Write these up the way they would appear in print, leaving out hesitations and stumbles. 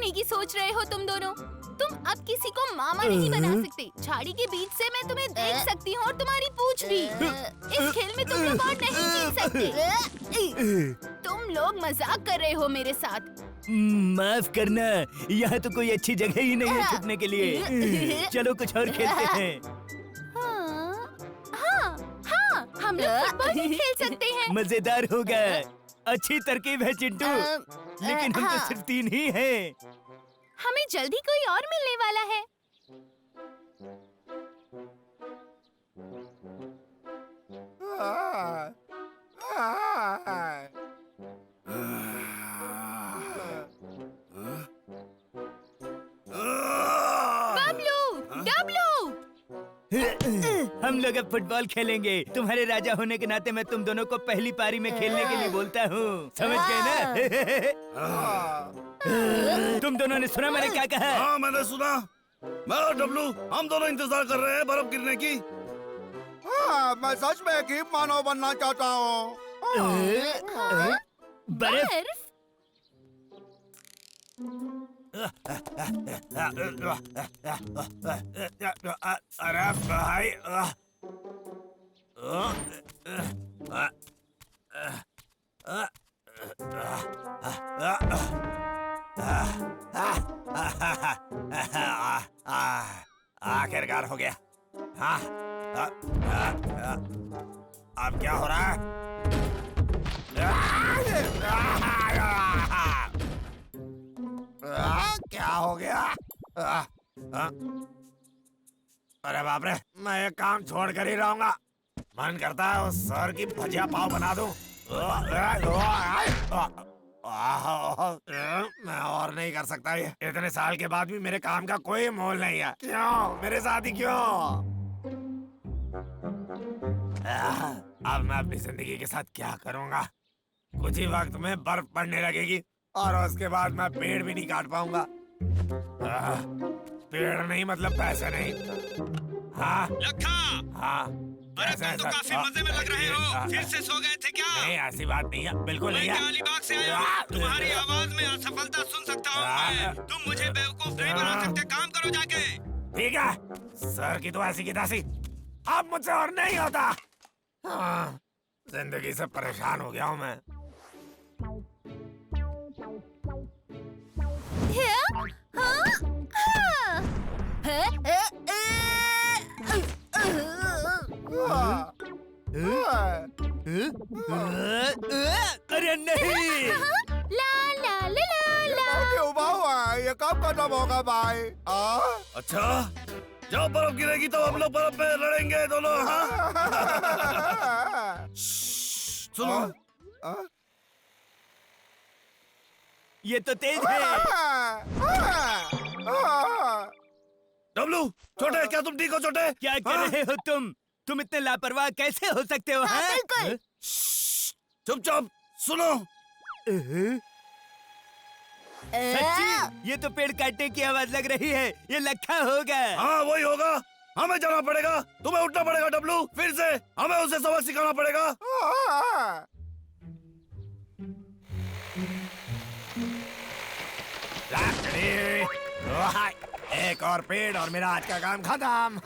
करने की सोच रहे हो तुम दोनों? तुम अब किसी को मामा नहीं बना सकते। झाड़ी के बीच से मैं तुम्हें देख सकती हूँ और तुम्हारी पूंछ भी। इस खेल में तुम लोग और नहीं जीत सकते। तुम लोग मजाक कर रहे हो मेरे साथ। माफ करना, यहाँ तो कोई अच्छी जगह ही नहीं है छुपने के लिए। चलो कुछ और खेलते हैं। हाँ, हम लोग फुटबॉल भी खेल सकते हैं। मजेदार होगा। अच्छी तरकीब है चिंटू, लेकिन हम तो सिर्फ 3 ही हैं। हमें जल्दी कोई और मिलने वाला है। हम लोग अब फुटबॉल खेलेंगे। तुम्हारे राजा होने के नाते मैं तुम दोनों को पहली पारी में खेलने के लिए बोलता हूँ। समझ गए ना? तुम दोनों ने सुना मैंने क्या कहा? हाँ मैंने सुना। मैं और डब्लू हम दोनों इंतजार कर रहे हैं बर्फ गिरने की। हाँ, मैं सच में एक मानव बनना चाहता हूँ। बर्फ? अरे भाई आखिरकार हो गया। हाँ अब क्या हो रहा है? क्या हो गया? अरे बाप रे, मैं ये काम छोड़ कर ही रहूंगा। मन करता है उस सर की भजिया पाव बना दूं। मैं और नहीं कर सकता ये। इतने साल के बाद भी मेरे काम का कोई मोल नहीं है। क्यों मेरे साथ ही क्यों? अब मैं अपनी जिंदगी के साथ क्या करूंगा? कुछ ही वक्त में बर्फ पड़ने लगेगी और उसके बाद मैं पेड़ भी नहीं काट पाऊंगा। पेड़ नहीं मतलब पैसे नहीं। हाँ लखा। हाँ अरे तुम तो काफी मजे में लग रहे हो। फिर से सो गए थे क्या? नहीं ऐसी बात नहीं है, बिल्कुल नहीं है। मैं अलीबाग से आया हूँ। तुम्हारी आवाज में असफलता सुन सकता हूँ मैं। तुम मुझे बेवकूफ नहीं बना सकते। काम करो जाके। ठीक है सर की तो ऐसी की तैसी। अब मुझसे और नहीं होता। हाँ, जिंदगी से परेशान हो गया हूँ मैं। अरे नहीं! ला ला ला ला ला। क्यों हुआ? ये कब खत्म होगा भाई? अच्छा जब बर्फ गिरेगी तो हम लोग बर्फ में लड़ेंगे दोनों। हाँ सुनो ये तो तेज है। डब्लू छोटे, क्या तुम ठीक हो छोटे? क्या कर रहे हो तुम इतने लापरवाह कैसे हो सकते हो? हाँ, बिल्कुल। चुपचाप सुनो। सच्ची ये तो पेड़ काटने की आवाज लग रही है। ये लखा होगा। हाँ वही होगा। हमें जाना पड़ेगा, तुम्हें उठना पड़ेगा डब्लू। फिर से हमें उसे सबक सिखाना पड़ेगा। एक और पेड़ और मेरा आज का काम खत्म।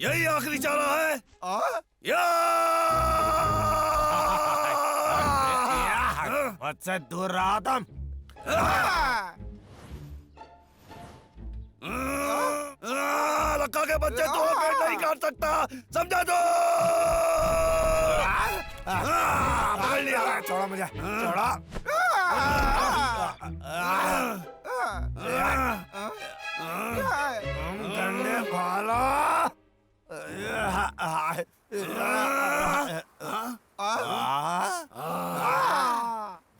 यही आखिरी चारा है। मुझसे दूर रहा तुम। लक्का के बच्चे तो पेड़ नहीं काट सकता, समझा दो। पकड़ लिया। छोड़ो मुझे, छोड़ो। गंदे भालो।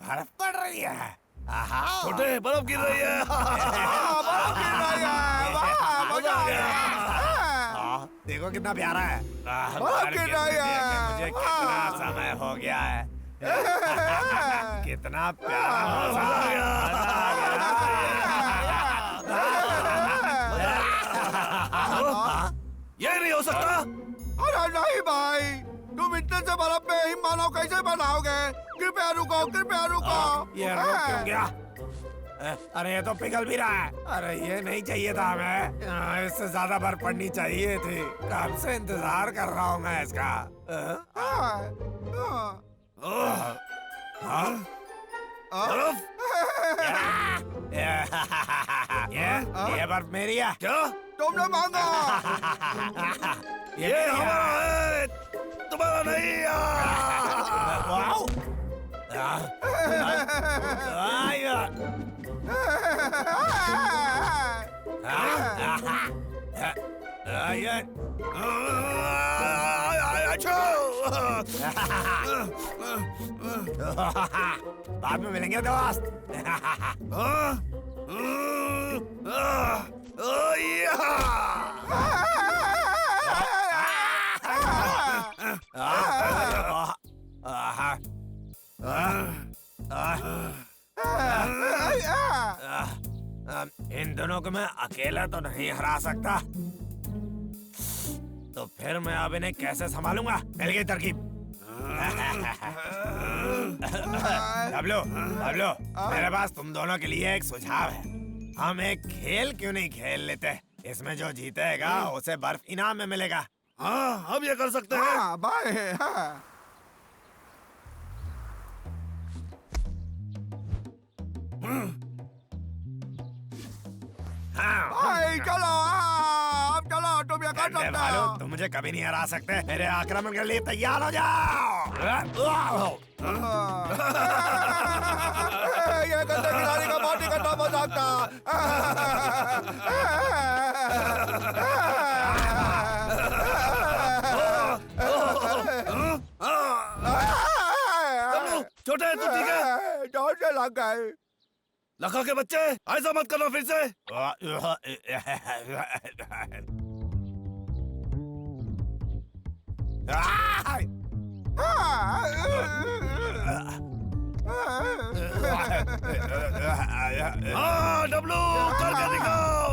बर्फ पड़ रही है। छोटे बर्फ गिर रही है। बर्फ गिर रही है। वाह, मजा आ गया। देखो कितना प्यारा है। बर्फ गिर रही है। मुझे कितना समय हो गया है। कितना प्यारा मजा आ गया। ये नहीं हो सकता। अरे नहीं भाई, तुम इतने से बर्फ में ही मानव कैसे बनाओगे? कृपया रुको, कृपया रुको। ये रुक क्यों गया? अरे ये तो पिघल भी रहा है। अरे ये नहीं चाहिए था हमें, इससे ज्यादा बर्फ पड़नी चाहिए थी। कब से इंतजार कर रहा हूँ मैं इसका। ये बर्फ मेरी है। क्या? तुमने मांगा। ये हमारा है, तुम्हारा नहीं। वाओ। बाद में मिलेंगे दोस्त। इन दोनों को मैं अकेला तो नहीं हरा सकता, तो फिर मैं अब इन्हें कैसे संभालूंगा? मिल गई तरकीब। बबलू, बबलू, मेरे पास तुम दोनों के लिए एक सुझाव है। हम एक खेल क्यों नहीं खेल लेते? इसमें जो जीतेगा उसे बर्फ इनाम में मिलेगा। हाँ, हम ये कर सकते हैं। हाँ, बाय। हाँ। हाँ, चलो, अब चलो, तुम ये कर सकते भालू, हो। तुम मुझे कभी नहीं हरा सकते। मेरे आक्रमण के लिए तैयार हो जाओ। ये गंदे खिलाड़ी का बहुत ही गंदा मजाक था। छोटे, तू ठीक है? जोर से लग गए। लखा के बच्चे, ऐसा मत करना फिर से। हाँ, डब्लू, करके दिखाओ।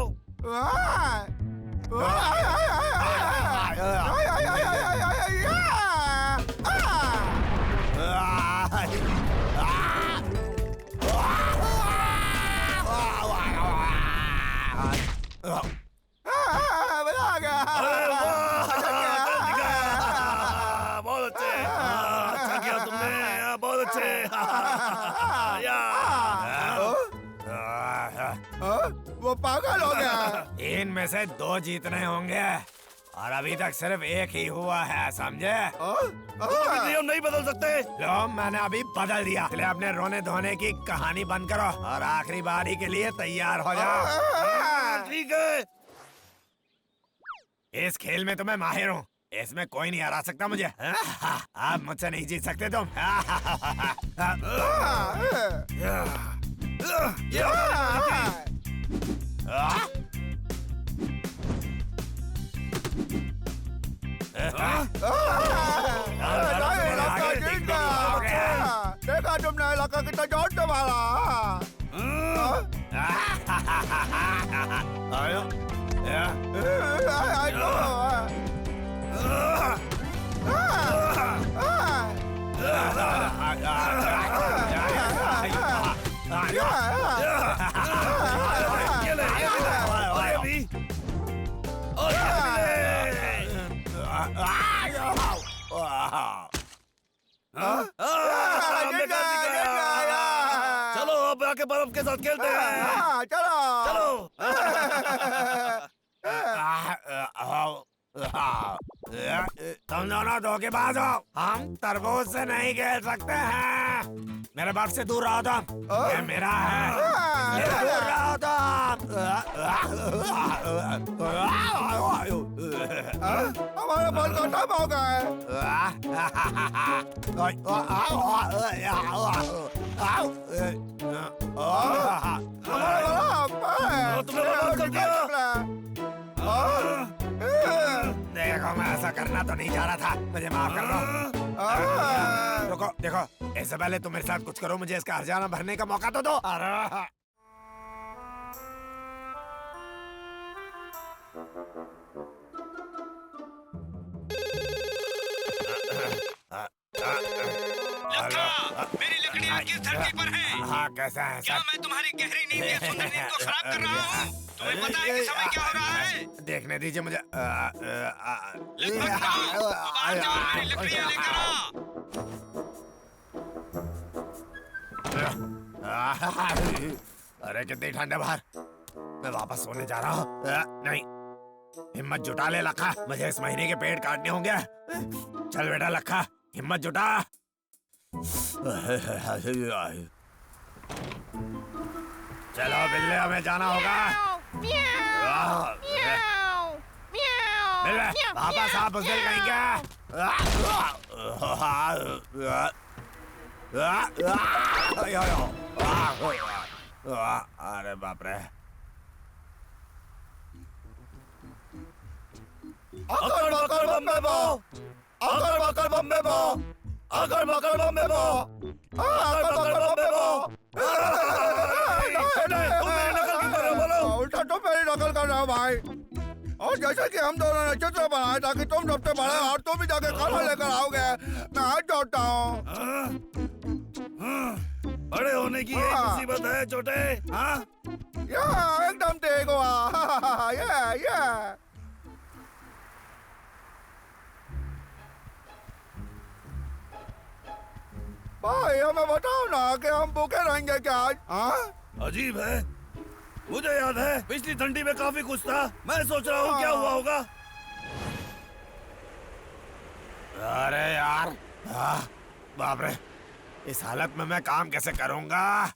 बहुत अच्छे, अच्छा किया तुमने, बहुत अच्छे। वो पागल हो गया। इनमें से 2 जीतने होंगे और अभी तक सिर्फ एक ही हुआ है, समझे? नियम नहीं बदल सकते। लो, मैंने अभी बदल दिया। इसलिए अपने रोने धोने की कहानी बंद करो और आखिरी बारी के लिए तैयार हो जाओ। ठीक है। इस खेल में तो मैं माहिर हूँ, इसमें कोई नहीं हरा सकता मुझे। आप मुझसे नहीं जीत सकते तुम। देखा तुमने लगा कितना जोर से मारा। चलो अब आके बर्फ के साथ खेलते हैं। चलो चलो। तुम दोनों धोखेबाज हो। हम तरबूज से नहीं खेल सकते हैं। मेरे बाप से दूर रहो तुम। ये मेरा है। ये दूर रहो तुम। हमारे बल खत्म हो गए। तुमने बर्बाद कर दिया। देखो, मैं ऐसा करना तो नहीं चाह रहा था, मुझे माफ कर दो। देखो देखो, इससे पहले तुम मेरे साथ कुछ करो, मुझे इसका हर्जाना भरने का मौका तो दो। अरे लखा, मेरी लकड़ी किस धरती पर हैं? हाँ कैसा है क्या सर? मैं तुम्हारी गहरी नींद या सुंदर नींद को खराब कर रहा हूँ? तुम्हें पता है कि समय क्या हो रहा है? देखने दीजिए मुझे। लगभग 9। बाहर जाओ, मेरी लकड़ियाँ लेकर आओ। अरे कितनी ठंड है बाहर। मैं वापस सोने जा रहा हूँ। नहीं, हिम्मत जुटा ले लखा, मुझे इस महीने के पेड़ काटने होंगे। चल बेटा लखा, हिम्मत जुटा। चलो बिल्ले, हमें जाना होगा। बिल्ले वापस आप उस दिल कहेंगे। अरे बाप रे। अकड़ बकड़ बम्बे बो, अकड़ बकड़ बम्बे बो, अकड़ बकड़ बम्बे बो, अकड़ बकड़ बम्बे बो। उल्टा तो मेरी नकल कर रहा हूँ भाई। और जैसे कि हम दोनों ने चित्र बनाया ताकि तुम सबसे बड़े और तुम भी जाके खाना लेकर आओगे, मैं हाथ जोड़ता हूँ। बड़े होने की एक मुसीबत है छोटे। हाँ एकदम ठीक हुआ। भाई हमें बताओ ना कि हम भूखे रहेंगे क्या आज? हाँ? अजीब है, मुझे याद है पिछली ठंडी में काफी कुछ था। मैं सोच रहा हूँ क्या हुआ होगा। अरे यार, बाप रे, इस हालत में मैं काम कैसे करूँगा?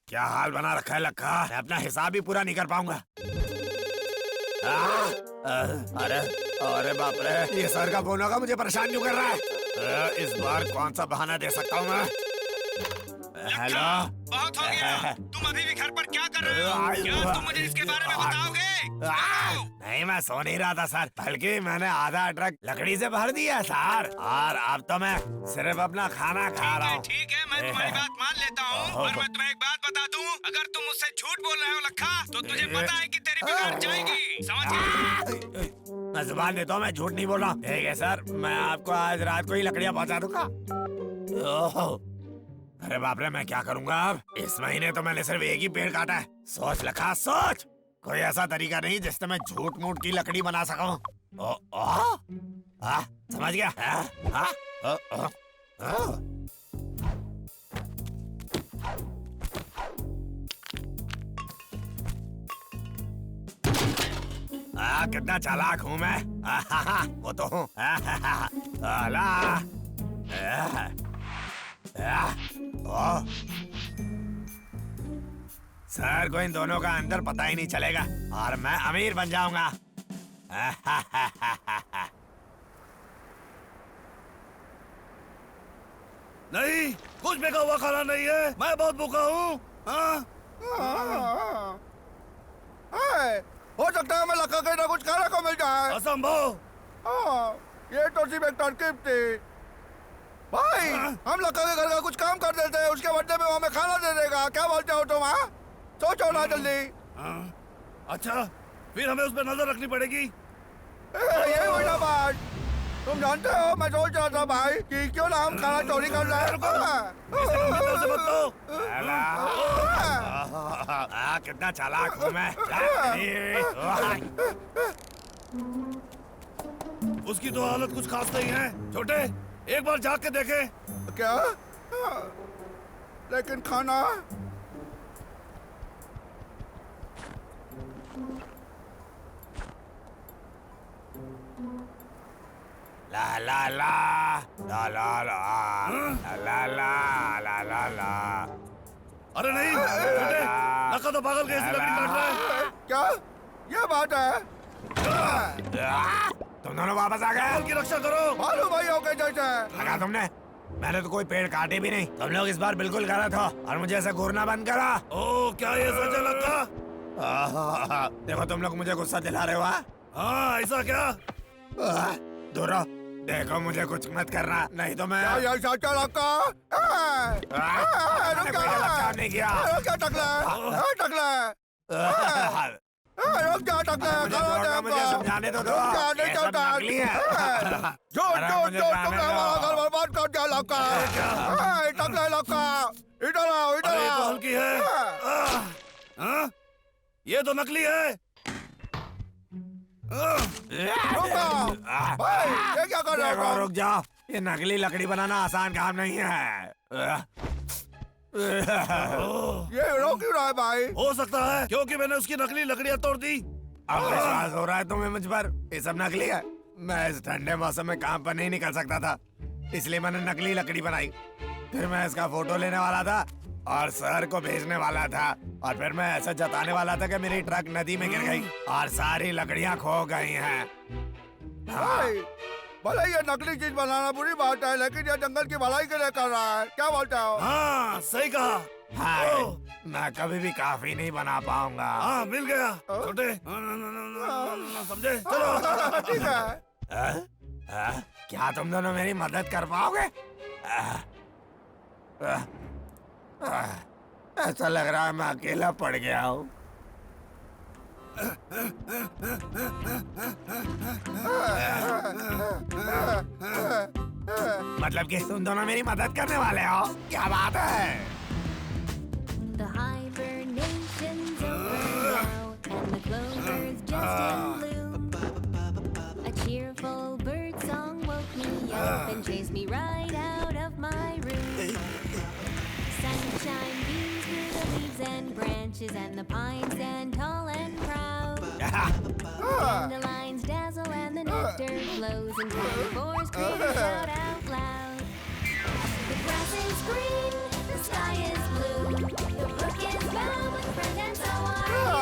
क्या हाल बना रखा है लखा, मैं अपना हिसाब ही पूरा नहीं कर पाऊंगा। अरे अरे बाप रे, ये सर का फोन होगा, मुझे परेशान क्यों कर रहा है? इस बार कौन सा बहाना दे सकता हूँ मैं? हेलो, बहुत हो गया। तुम अभी भी घर पर क्या कर रहे हो? क्या तुम मुझे इसके बारे में बताओगे? नहीं, मैं सो नहीं रहा था सर, बल्कि मैंने आधा ट्रक लकड़ी से भर दिया सर, और अब तो मैं सिर्फ अपना खाना खा रहा हूँ। ठीक है, मैं तुम्हारी बात मान लेता हूँ, और मैं तुम्हें एक बात बता दूँ, अगर तुम मुझसे झूठ बोल रहे हो लखा, तो तुझे पता है कि तेरी बिगाड़ जाएगी, समझ गए? मैं जुबान देता हूँ, मैं झूठ नहीं बोल रहा। ठीक है सर, मैं आपको आज रात को ही लकड़ियाँ पहुँचा दूंगा। अरे बाप रे, मैं क्या करूँगा अब? इस महीने तो मैंने सिर्फ एक ही पेड़ काटा है। सोच लखा, सोच, कोई ऐसा तरीका नहीं जिससे मैं झूठ मूठ की लकड़ी बना सकूं। समझ गया? कितना चालाक हूँ मैं। वो तो हूँ। सर को इन दोनों का अंदर पता ही नहीं चलेगा और मैं अमीर बन जाऊंगा। नहीं, कुछ बेका हुआ खाना नहीं है, मैं बहुत भूखा हूँ। हो सकता है मैं लखा के ना कुछ खाने को मिल जाए। असंभव। ये तो सिर्फ एक तरकीब थी भाई। हम लखा के घर का कुछ काम कर देते हैं, उसके बदले में वो हमें खाना दे देगा। क्या बोलते हो तुम? हाँ, सोचो ना जल्दी। अच्छा, फिर हमें उस पर नजर रखनी पड़ेगी। ये हुई ना बात। तुम जानते हो, मैं सोच रहा था भाई कि क्यों ना हम खाना चोरी कर रहे हैं। कितना चालाक हूँ मैं। उसकी तो हालत कुछ खास नहीं है। छोटे, एक बार जाग के देखे। क्या? लेकिन खाना? ला ला ला ला ला ला ला ला ला ला ला। अरे नहीं, छोटे, लखा तो पागल के ऐसी लकड़ी काट रहा है। क्या ये बात है? तुम दोनों वापस आ गए। की रक्षा करो। मालूम भाई हो गए जैसे। लगा तुमने? मैंने तो कोई पेड़ काटे भी नहीं। तुम लोग इस बार बिल्कुल गलत हो और मुझे ऐसा घूरना बंद करा। ओ, क्या ये सच है लखा? देखो तुम लोग मुझे गुस्सा दिला रहे हो। हाँ, ऐसा क्या? दूर रहो, देखो मुझे कुछ मत करना, नहीं तो मैं। क्या ये सच है लखा? मैंने कोई गलत काम नहीं किया। क्या टकला? टकला? रुक जा टकला, मुझे समझाने तो दो। ये सब नकली है। जो तुमने हमारा घर बर्बाद कर दिया लखा। टकला लखा, इधर आओ, इधर अरे ये तो आओ। हल्की है। हाँ? ये तो नकली है। रुक जाओ। भाई, ये क्या कर रहे हो देखो, तुम? रुक जाओ। ये नकली लकड़ी बनाना आसान काम नहीं है। ये रो क्यों रहा है भाई? हो सकता है क्योंकि मैंने उसकी नकली लकड़ियां तोड़ दी। अब विश्वास हो रहा है तुम्हें मुझ पर? ये सब नकली है। मैं इस ठंडे मौसम में काम पर नहीं निकल सकता था, इसलिए मैंने नकली लकड़ी बनाई। फिर मैं इसका फोटो लेने वाला था और शहर को भेजने वाला था, और फिर मैं ऐसा जताने वाला था कि मेरी ट्रक नदी में गिर गई और सारी लकड़ियां खो गई हैं। भाई, भले ये नकली चीज बनाना बुरी बात है, लेकिन ये जंगल की भलाई के लिए कर रहा है। क्या बोलते हो? हाँ, सही कहा। हाँ, मैं कभी भी काफी नहीं बना पाऊंगा। हाँ, मिल गया छोटे। समझे? चलो। ठीक है। क्या तुम दोनों मेरी मदद कर पाओगे? ऐसा लग रहा है मैं अकेला पड़ गया हूँ। मतलब कि तुम दोनों मेरी मदद करने वाले हो? क्या बात है? The hibernation's over now, and the clover's just in bloom. A cheerful bird song woke me up and chased me right out of my room. Sunshine beams through the leaves and branches, and the pines stand tall and proud. Dandelions dazzle and the nectar flows, and tiny boars scream shout out loud. The grass is green, the sky is blue, the brook is bound with friend, and so are you.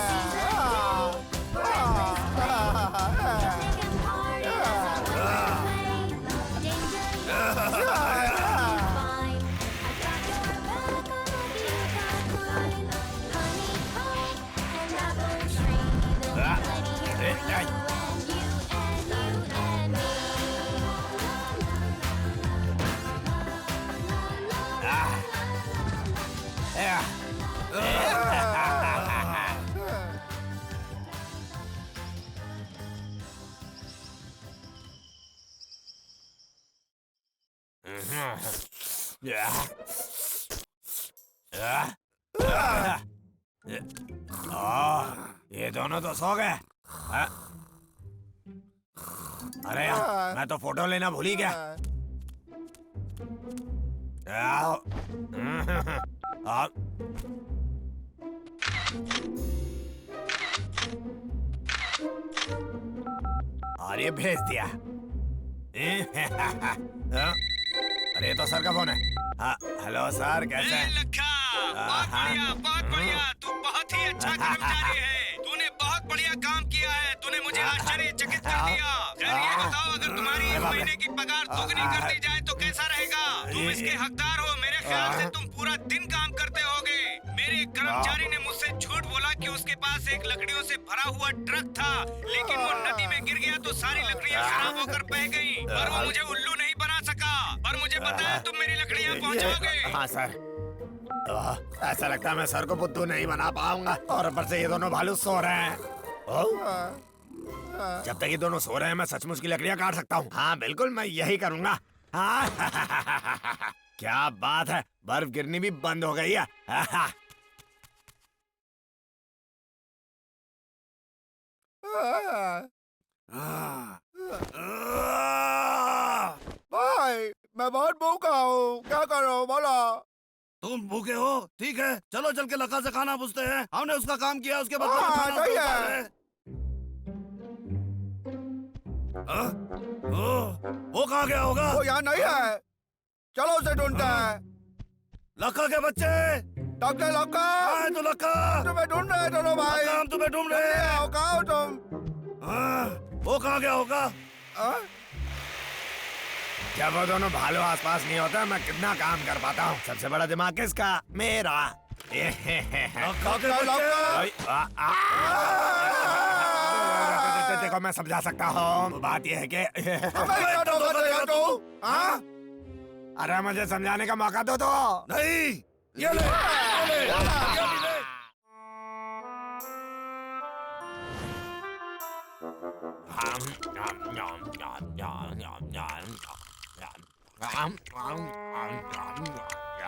Seems a day for endless play. Picnic and party as a wonderful way. Danger you fine. I've got your back, I'll give you back mine. Honeycomb and apple tree, there'll be plenty here for you and you and you and me. ये दोनों तो सो गए। अरे यार, मैं तो photo लेना भूल ही गया। आओ। आओ। और ये भेज दिया। अरे ये तो सर का फोन है। हाँ, हेलो सर, कैसे हैं? लखा, बहुत बढ़िया, तू बहुत ही अच्छा कर्मचारी है। तूने बहुत बढ़िया काम किया है। तूने मुझे आश्चर्यचकित कर दिया। खैर ये बताओ, अगर तुम्हारी इस महीने की पगार दोगुनी कर दी जाए तो कैसा रहेगा? तुम इसके हकदार हो। मेरे ख्याल से तुम पूरा दिन काम करते होगे। मेरे एक कर्मचारी ने मुझसे झूठ बोला कि उसके पास एक लकड़ियों से भरा हुआ ट्रक था, लेकिन वो नदी में गिर गया तो सारी लकड़ियाँ खराब होकर बह गईं। पर वो मुझे उल्लू नहीं बना सका। पर मुझे पता है तुम मेरी लकड़ियाँ पहुँचाओगे। हाँ सर। ऐसा लगता है मैं सर को बुद्धू नहीं बना पाऊंगा, और ऊपर से ये दोनों भालू सो रहे हैं। जब तक ये दोनों सो रहे हैं मैं सचमुच की लकड़ियाँ काट सकता हूँ। हाँ बिल्कुल, मैं यही करूँगा। हाँ। क्या बात है, बर्फ गिरनी भी बंद हो गई है। भाई, मैं बहुत भूखा हूँ। क्या करो बोलो? तुम भूखे हो? ठीक है, चलो चल के लखा से खाना पूछते हैं। हमने उसका काम किया, उसके बदले में हाँ, खाना सही पूछता है। है। वो कहाँ गया होगा? वो यहाँ नहीं है। चलो उसे ढूंढते हैं। लखा के बच्चे, डॉक्टर लक्का, आए तो लखा। तुम्हें ढूंढ रहे हैं दोनों भाई। हम तुम्हें ढूंढ रहे जल्दी हैं। आओ, कहाँ हो तुम? वो कहाँ गया होगा? हाँ? जब वो दोनों भालू आसपास नहीं होता मैं कितना काम कर पाता हूँ। सबसे बड़ा दिमाग किसका? मेरा। देखो मैं समझा सकता हूँ। बात यह है कि अरे मुझे समझाने का मौका दो तो। नहीं, ये ले, ये ले।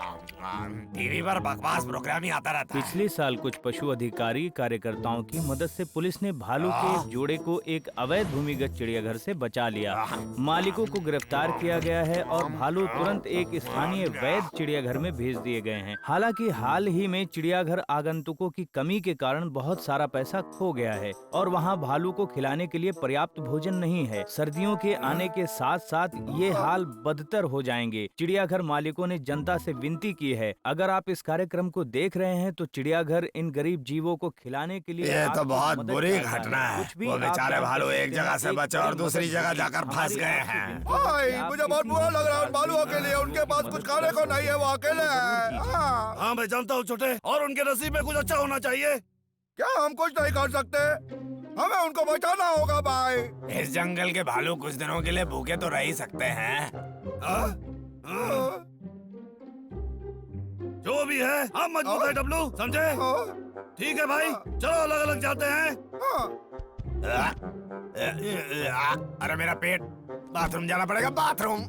टीवी पर बकवास प्रोग्राम ही आता रहता है। पिछले साल कुछ पशु अधिकारी कार्यकर्ताओं की मदद से पुलिस ने भालू के एक जोड़े को एक अवैध भूमिगत चिड़ियाघर से बचा लिया। मालिकों को गिरफ्तार किया गया है और भालू तुरंत एक स्थानीय वैध चिड़ियाघर में भेज दिए गए हैं। हालांकि हाल ही में चिड़ियाघर आगंतुकों की कमी के कारण बहुत सारा पैसा खो गया है और वहां भालू को खिलाने के लिए पर्याप्त भोजन नहीं है। सर्दियों के आने के साथ साथ ये हाल बदतर हो जाएंगे। चिड़ियाघर मालिकों ने जनता से विनती की है, अगर आप इस कार्यक्रम को देख रहे हैं तो चिड़ियाघर इन गरीब जीवों को खिलाने के लिए ये तो आपकी बहुत मदद बुरी चाहता घटना है। कुछ भी वो आप बेचारे दान भालू कर एक सकते जगह हैं। से बचे और दूसरी जगह जाकर फंस गए हैं। भाई मुझे बहुत बुरा लग रहा है उन भालुओं के लिए। उनके पास कुछ खाने को नहीं है, वो अकेले हैं। हाँ मैं जानता हूँ छोटे, और उनके नसीब में कुछ अच्छा होना चाहिए। क्या हम कुछ नहीं कर सकते? हमें उनको बचाना होगा भाई। इस जंगल के भालू कुछ दिनों के लिए भूखे तो रह ही सकते हैं। जो भी है हम मजबूत है डब्लू, समझे? ठीक है भाई, चलो अलग अलग जाते हैं। अरे मेरा पेट, बाथरूम जाना पड़ेगा, बाथरूम।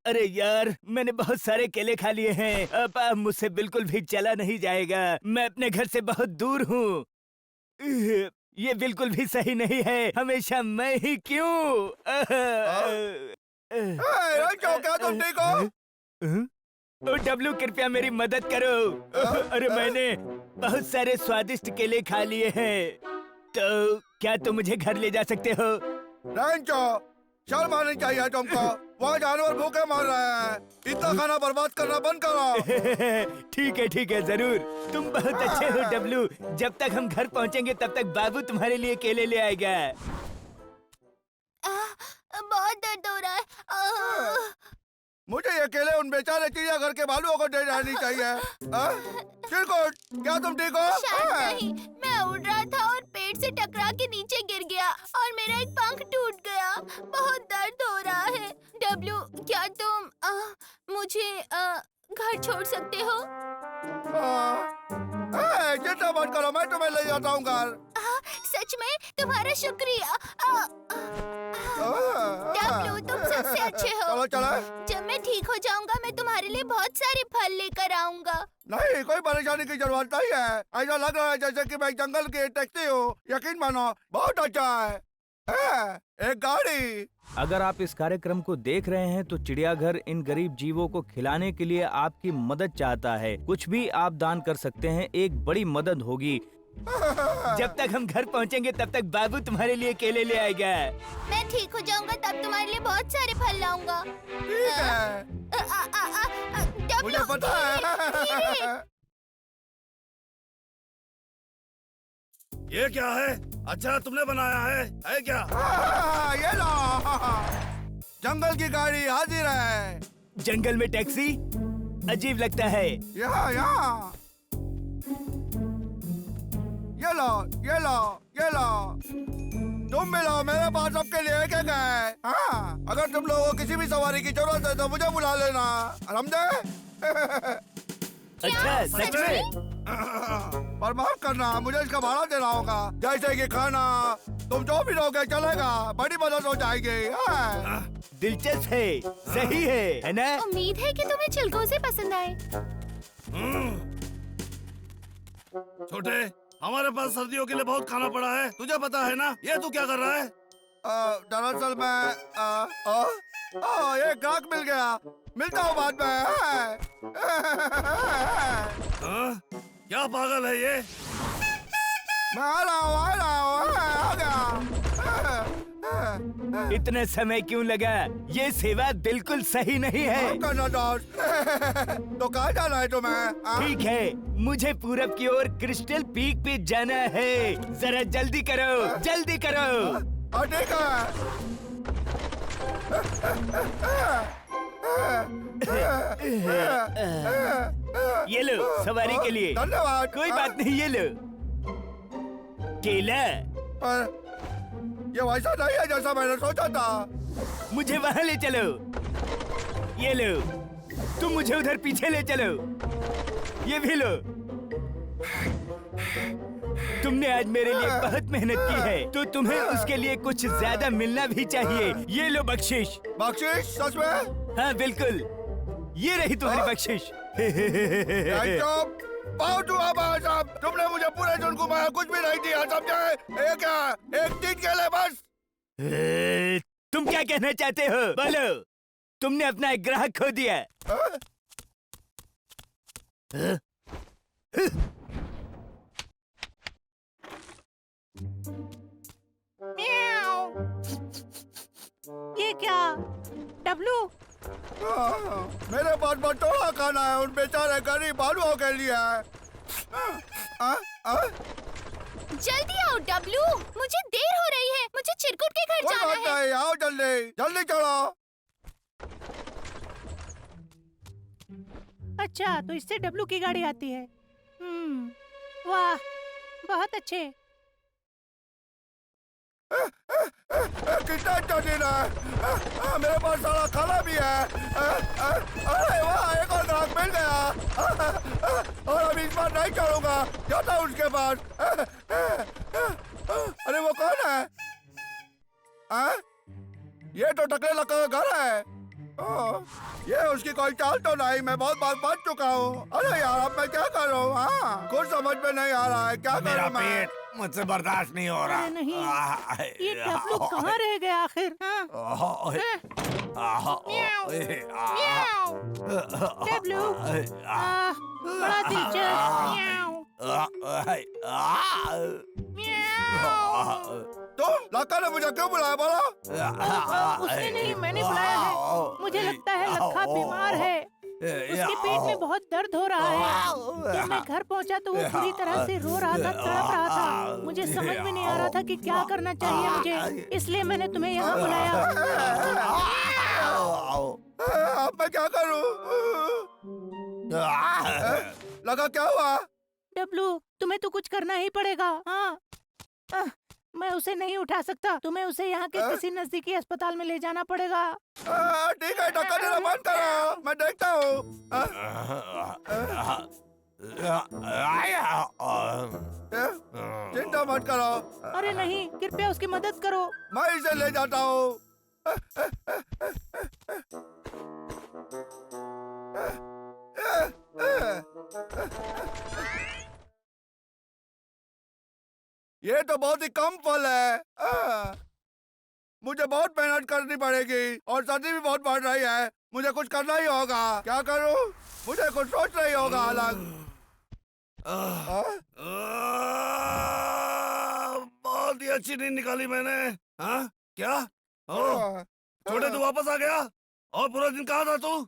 अरे यार, मैंने बहुत सारे केले खा लिए हैं। अब मुझसे बिल्कुल भी चला नहीं जाएगा। मैं अपने घर से बहुत दूर हूँ। ये बिल्कुल भी सही नहीं है। हमेशा मैं ही क्यों? क्या तुम ठीक हो? ओ डब्लू, कृपया मेरी मदद करो। अरे मैंने बहुत सारे स्वादिष्ट केले खा लिए हैं, तो क्या तुम मुझे घर ले जा सकते हो? रैंचो, शर्म आनी चाहिए तुमको। वहाँ जानवर भूखे मर रहे हैं। इतना खाना बर्बाद करना बंद करो। ठीक है जरूर। तुम बहुत अच्छे हो डब्लू। जब तक हम घर पहुँचेंगे तब तक बाबू तुम्हारे लिए केले ले आएगा। बहुत दर्द हो रहा है। मुझे ये केले उन बेचारे चिड़ियाघर के भालुओं को दे जानी चाहिए। चिरकुट, क्या तुम ठीक हो? शायद नहीं, मैं उड़ रहा था और पेड़ से टकरा के नीचे गिर गया और मेरा एक पंख टूट गया। बहुत दर्द हो रहा है। डब्लू, क्या तुम मुझे घर छोड़ सकते हो? चिंता मत करो, मैं तुम्हें ले जाता हूँ घर। सच में? तुम्हारा शुक्रिया। डब्लू, तुम सबसे अच्छे हो। चलो चलो। जब मैं ठीक हो जाऊंगा मैं तुम्हारे लिए बहुत सारे फल लेकर आऊंगा। नहीं, कोई परेशानी की जरूरत नहीं है। ऐसा लग रहा है जैसे कि मैं जंगल की टैक्सी हूँ। यकीन मानो, बहुत अच्छा है। एक गाड़ी। अगर आप इस कार्यक्रम को देख रहे हैं तो चिड़ियाघर इन गरीब जीवों को खिलाने के लिए आपकी मदद चाहता है। कुछ भी आप दान कर सकते हैं, एक बड़ी मदद होगी। जब तक हम घर पहुंचेंगे तब तक बाबू तुम्हारे लिए केले ले आएगा। मैं ठीक हो जाऊंगा तब तुम्हारे लिए बहुत सारे फल लाऊंगा। ठीक है, मुझे पता है। ये क्या है? अच्छा तुमने बनाया है क्या? ये लो, जंगल की गाड़ी हाजिर है। जंगल में टैक्सी? अजीब लगता है। यहाँ ये लो, ये लो, ये लो। तुम भी लो, मेरे पास सबके लिए एक एक है। हाँ, अगर तुम लोगों को किसी भी सवारी की जरूरत है तो मुझे बुला लेना, समझे? अच्छा, सच में? पर माफ करना, मुझे इसका भाड़ा देना होगा। जैसे कि खाना, तुम जो भी लोगे चलेगा, बड़ी मदद हो जाएगी। दिलचस्प है, सही है ना? उम्मीद है कि तुम्हें चिलगोज़े पसंद आए। छोटे, हमारे पास सर्दियों के लिए बहुत खाना पड़ा है, तुझे पता है ना? ये तू क्या कर रहा है? दरअसल मैं ये ग्राहक मिल गया, मिलता हूँ बाद में। क्या पागल है ये? मैं आ रहा हूँ, आ गया। इतना समय क्यों लगा? ये सेवा बिल्कुल सही नहीं है। तो कहाँ जाना है तुम्हें? ठीक है, मुझे पूरब की ओर क्रिस्टल पीक पे जाना है। जरा जल्दी करो, जल्दी करो। ठीक है। ये लो सवारी के लिए। धन्यवाद। कोई बात नहीं, ये लो केला। ये वैसा नहीं है जैसा मैंने सोचा था। मुझे वहाँ ले चलो। ये लो, तुम मुझे उधर पीछे ले चलो। ये भी लो। तुमने आज मेरे लिए बहुत मेहनत की है, तो तुम्हें उसके लिए कुछ ज्यादा मिलना भी चाहिए। ये लो बख्शिश। बख्शिश? सच में? हाँ बिल्कुल, ये रही तुम्हारी बख्शिश। बहुत हुआ भाई साहब, तुमने मुझे पूरे दिन घुमाया, कुछ भी नहीं दिया, समझे? ये क्या, एक दिन के लिए बस? तुम क्या कहना चाहते हो? बोलो। तुमने अपना एक ग्राहक खो दिया। ये क्या? डब्लू, मेरे पास बटोरा खाना है उन बेचारे गरीब भालुओं के लिए। जल्दी आओ डब्लू, मुझे देर हो रही है, मुझे चिरकुट के घर कोई जाना बात है। नहीं, आओ जल्दी जल्दी चलो। अच्छा तो इससे डब्लू की गाड़ी आती है। वाह, बहुत अच्छे। कितना अच्छा दिन है। मेरे पास सारा खाना भी है। अरे वाह, एक और ग्राहक मिल गया। और अभी इस बार नहीं चलूंगा, जाता हूँ उसके पास। अरे वो कौन है? ये तो टकले लगा घर है। ये उसकी कोई चाल तो नहीं, मैं बहुत बार पढ़ चुका हूँ। अरे यार, अब मैं क्या करूँ? कुछ समझ में नहीं आ रहा है, क्या मेरा करूँ मैं? पेट मुझसे बर्दाश्त नहीं हो रहा। अरे नहीं, ये डब्लू कहाँ रह गया आखिर? डब्लू, बड़ा दिलचस्प। तुम लक्का ने मुझे क्यों बुलाया, बोलो? उसने नहीं, मैंने बुलाया है। मुझे लगता है लक्का बीमार है, उसके पेट में बहुत दर्द हो रहा है। जब मैं घर पहुंचा तो वो पूरी तरह से रो रहा था, तड़प रहा था। मुझे समझ में नहीं आ रहा था कि क्या करना चाहिए मुझे, इसलिए मैंने तुम्हें यहाँ बुलाया। अब मैं क्या करूँ? लगा क्या हुआ? डब्लू, तुम्हें तो कुछ करना ही पड़ेगा। हाँ, मैं उसे नहीं उठा सकता, तुम्हें उसे यहाँ के किसी नजदीकी अस्पताल में ले जाना पड़ेगा। ठीक है, धक्का देना बंद करो, मैं देखता हूँ। चिंता मत करो, अरे नहीं, कृपया उसकी मदद करो। मैं इसे ले जाता हूँ। ये तो बहुत ही कम फल है। मुझे बहुत मेहनत करनी पड़ेगी और सर्दी भी बहुत बढ़ रही है। मुझे कुछ करना ही होगा। क्या करूं? मुझे कुछ सोचना ही होगा अलग। बहुत ही अच्छी नींद निकाली मैंने। हाँ क्या? छोटे तू वापस आ गया? और पूरा दिन कहाँ था तू?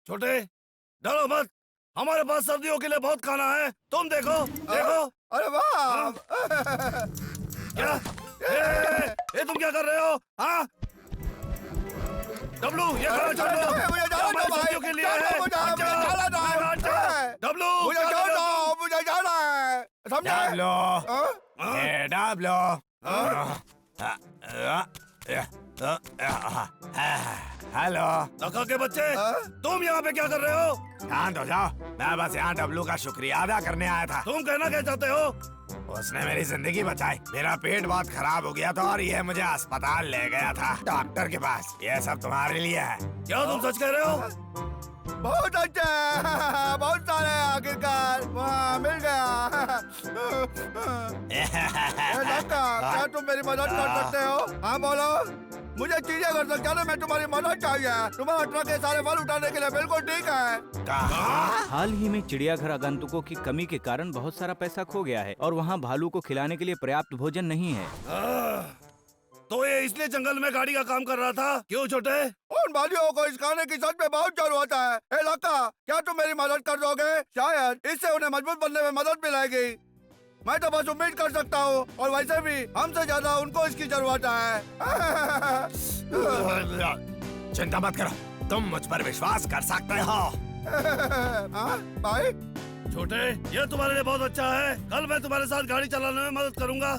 छोटे डरो मत, हमारे पास सर्दियों के लिए बहुत खाना है। तुम देखो देखो। अरे वाह! क्या? ये तुम क्या कर रहे हो? हाँ डब्लू, ये खाना छोड़ दो। मुझे जाना हमारे भाई, सर्दियों के लिए है। डब्लू मुझे जाना है, समझे? डब्लू हेलो लका के बच्चे, तुम यहाँ पे क्या कर रहे हो? शांत हो जाओ, मैं बस यहाँ डब्लू का शुक्रिया अदा करने आया था। तुम कहना क्या चाहते हो? उसने मेरी जिंदगी बचाई। मेरा पेट बहुत खराब हो गया था और ये मुझे अस्पताल ले गया था डॉक्टर के पास। ये सब तुम्हारे लिए है। क्या तुम सच कह रहे हो? बहुत अच्छा है, बहुत सारे आखिरकार वहाँ मिल गया। क्या तुम मेरी मदद कर सकते हो? हाँ बोलो, मुझे चीजें कर सकते हो, मैं तुम्हारी मदद चाहिए। तुम्हारा ट्रक के सारे फल उठाने के लिए बिल्कुल ठीक है। हाल ही में चिड़ियाघर आगंतुकों की कमी के कारण बहुत सारा पैसा खो गया है और वहाँ भालू को खिलाने के लिए पर्याप्त भोजन नहीं है। तो ये इसलिए जंगल में गाड़ी का काम कर रहा था? क्यों छोटे? उन भालुओं को इस खाने की सच में बहुत जरूरत है। ए लक्का, क्या तुम मेरी मदद कर दोगे? शायद इससे उन्हें मजबूत बनने में मदद मिलेगी। मैं तो बस उम्मीद कर सकता हूँ, और वैसे भी हमसे ज्यादा उनको इसकी जरूरत है। चिंता मत करो, तुम मुझ पर विश्वास कर सकते हो। भाई छोटे, ये तुम्हारे लिए बहुत अच्छा है। कल मैं तुम्हारे साथ गाड़ी चलाने में मदद करूंगा।